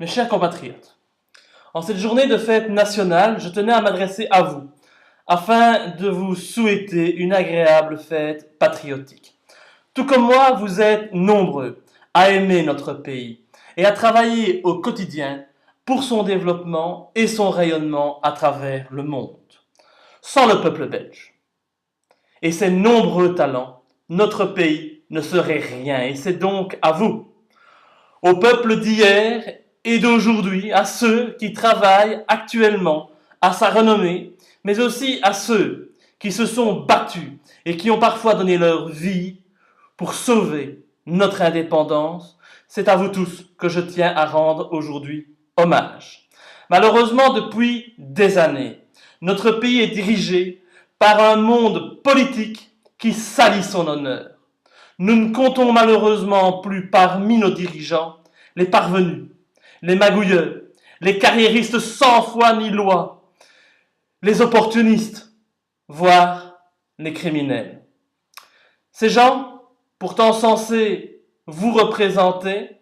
Mes chers compatriotes, en cette journée de fête nationale, je tenais à m'adresser à vous, afin de vous souhaiter une agréable fête patriotique. Tout comme moi, vous êtes nombreux à aimer notre pays et à travailler au quotidien pour son développement et son rayonnement à travers le monde. Sans le peuple belge et ses nombreux talents, notre pays ne serait rien, et c'est donc à vous, au peuple d'hier et d'aujourd'hui, à ceux qui travaillent actuellement à sa renommée, mais aussi à ceux qui se sont battus et qui ont parfois donné leur vie pour sauver notre indépendance. C'est à vous tous que je tiens à rendre aujourd'hui hommage. Malheureusement, depuis des années, notre pays est dirigé par un monde politique qui salit son honneur. Nous ne comptons malheureusement plus parmi nos dirigeants les parvenus, les magouilleurs, les carriéristes sans foi ni loi, les opportunistes, voire les criminels. Ces gens, pourtant censés vous représenter,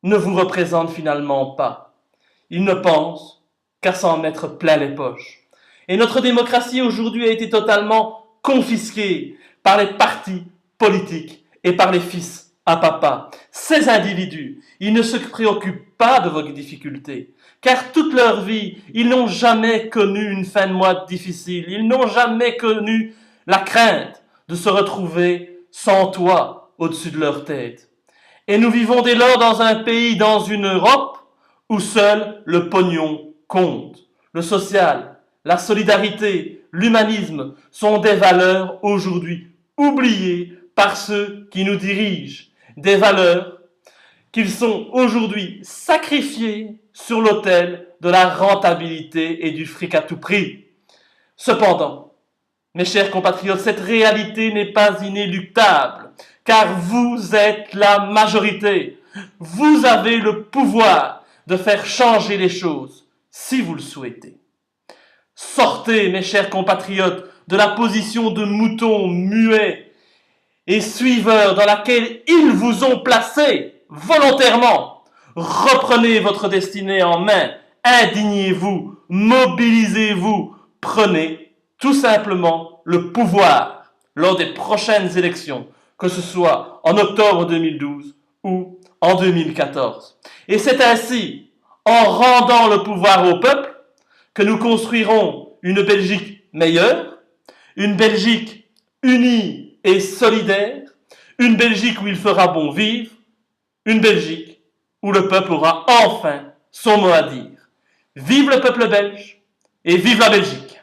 ne vous représentent finalement pas. Ils ne pensent qu'à s'en mettre plein les poches. Et notre démocratie aujourd'hui a été totalement confisquée par les partis politiques et par les fils à papa. Ces individus, ils ne se préoccupent pas de vos difficultés, car toute leur vie, ils n'ont jamais connu une fin de mois difficile, ils n'ont jamais connu la crainte de se retrouver sans toit au-dessus de leur tête. Et nous vivons dès lors dans un pays, dans une Europe, où seul le pognon compte. Le social, la solidarité, l'humanisme sont des valeurs aujourd'hui oubliées par ceux qui nous dirigent. Des valeurs qu'ils sont aujourd'hui sacrifiées sur l'autel de la rentabilité et du fric à tout prix. Cependant, mes chers compatriotes, cette réalité n'est pas inéluctable, car vous êtes la majorité. Vous avez le pouvoir de faire changer les choses, si vous le souhaitez. Sortez, mes chers compatriotes, de la position de mouton muet et suiveurs dans laquelle ils vous ont placé volontairement. Reprenez votre destinée en main, indignez-vous, mobilisez-vous, prenez tout simplement le pouvoir lors des prochaines élections, que ce soit en octobre 2012 ou en 2014. Et c'est ainsi, en rendant le pouvoir au peuple, que nous construirons une Belgique meilleure, une Belgique unie et solidaire, une Belgique où il fera bon vivre, une Belgique où le peuple aura enfin son mot à dire. Vive le peuple belge et vive la Belgique!